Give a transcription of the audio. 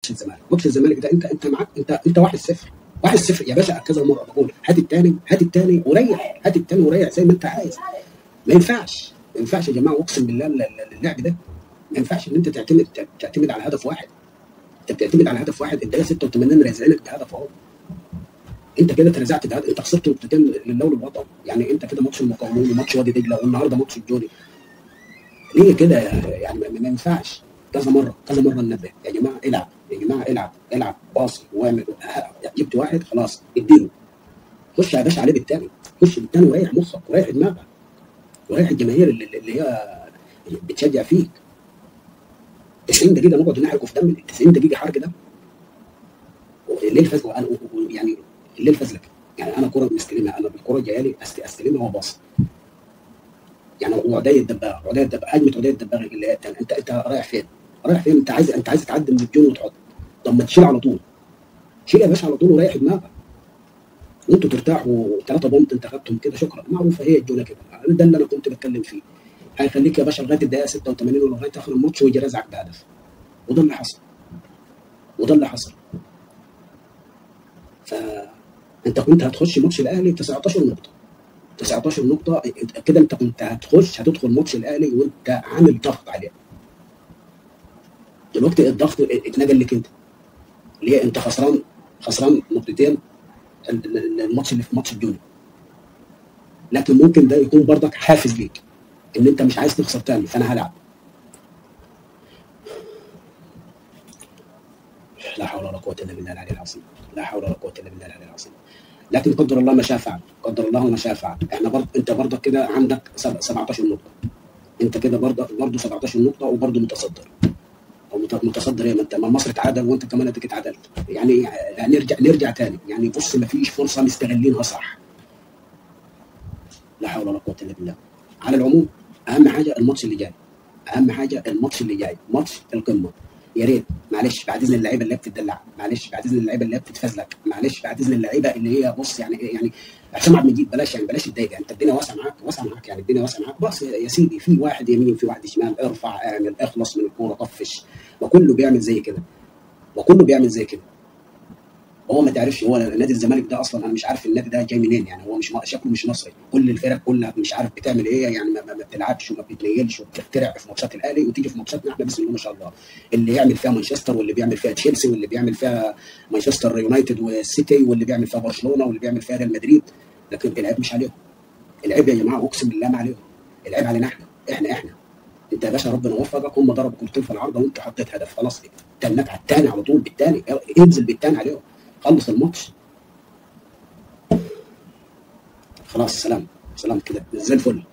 ماتش الزمالك. ماتش الزمالك ده انت معاك، انت 1-0 1-0 يا باشا. كذا مره بقول هات الثاني هات الثاني وريح، هات الثاني وريح زي ما انت عايز. ما ينفعش يا جماعه، اقسم بالله اللعب ده ما ينفعش ان انت تعتمد على هدف واحد. انت بتعتمد على هدف واحد. الدقيقه 86 رازعينك بهدف اهو. انت كده اترزعت بهدف، انت خسرت نقطتين للدوري الوطني. يعني انت كده ماتش المقاولون وماتش وادي دجله والنهارده ماتش الجوني. ليه كده يعني؟ ما ينفعش. كذا مره ننبه يا جماعه العب، يا جماعه العب باصي واعمل. جبت واحد خلاص اديله، خش يا باشا عليه بالتاني، خش بالتاني وريح مخك وريح دماغك وريح الجماهير اللي هي بتشجع فيك. 90 دقيقه نقعد نحرق في دم، 90 دقيقه حرق ده. الليل فزلك يعني، الليل فزلك يعني. انا كره مستلمها، انا بالكره جايه لي استلمها وباص يعني. وعدي الدباغ هجمه عدي الدباغ اللي هي الثانيه. انت رايح فين؟ انت عايز تعدي من الجون وتحط. طب ما تشيل على طول، شيل يا باشا على طول وريح دماغك وانتوا ترتاحوا. 3 بونت انت خدتهم كده، شكرا. معروفه هي الجونه كده. ده اللي انا كنت بتكلم فيه. هيخليك يا باشا لغايه الدقيقه 86 ولغايه اخر الماتش ويجي رازعك بهدف. وده اللي حصل. فانت كنت هتخش ماتش الاهلي 19 نقطه 19 نقطه كده. انت كنت هتدخل ماتش الاهلي وانت عامل ضغط عليه. دلوقتي الضغط اتنقل لك انت، اللي هي انت خسران نقطتين الماتش اللي في ماتش الجونه. لكن ممكن ده يكون برضك حافز ليك ان انت مش عايز تخسر تاني، فانا هلعب. لا حول ولا قوه الا بالله العلي العظيم. لا حول ولا قوه الا بالله العلي العظيم. لكن قدر الله ما شاء فعل، قدر الله ما شاء فعل. احنا انت برضك كده عندك 17 نقطه. انت كده برضه 17 نقطه وبرضه متصدر. او متصدر ايه؟ ما مصر اتعادل وانت كمان اديك اتعادلت. يعني نرجع تاني يعني. بص، ما فيش فرصه مستغلينها صح. لا حول ولا قوه الا بالله. على العموم اهم حاجه الماتش اللي جاي، ماتش القمه. يا ريت معلش بعد اذن اللعيبه اللي بتدلع، معلش بعد اذن اللعيبه اللي بتتفزلك، معلش بعد اذن اللعيبه اللي هي بص يعني حسام عبد المجيد بلاش تضايق. انت الدنيا واسعه معاك يعني. الدنيا واسعه معاك. بص يا سيدي، في واحد يمين في واحد شمال، ارفع اعمل اخلص من الكوره طفش. وكله بيعمل زي كده. هو ما تعرفش هو نادي الزمالك ده اصلا. انا مش عارف النادي ده جاي منين يعني. هو مش شكله مش مصري. كل الفرق كلها مش عارف بتعمل ايه يعني. ما بتلعبش وما بتنيلش وبتخترع في ماتشات الاهلي وتيجي في ماتشاتنا احنا بسم الله ما شاء الله. اللي يعمل فيها مانشستر واللي بيعمل فيها تشيلسي واللي بيعمل فيها مانشستر يونايتد والسيتي واللي بيعمل فيها برشلونه واللي بيعمل فيها ريال مدريد. لكن العيب مش عليهم. العيب يا جماعه اقسم بالله ما عليهم. العيب علينا احنا. انت يا باشا ربنا وفقك. هم ضربوا كورتين في العارضه وانت حطيت هدف خلاص. تنك على الثاني على طول بالثاني. انزل بالثاني عليهم. خلص الماتش خلاص. سلام كده زي الفل.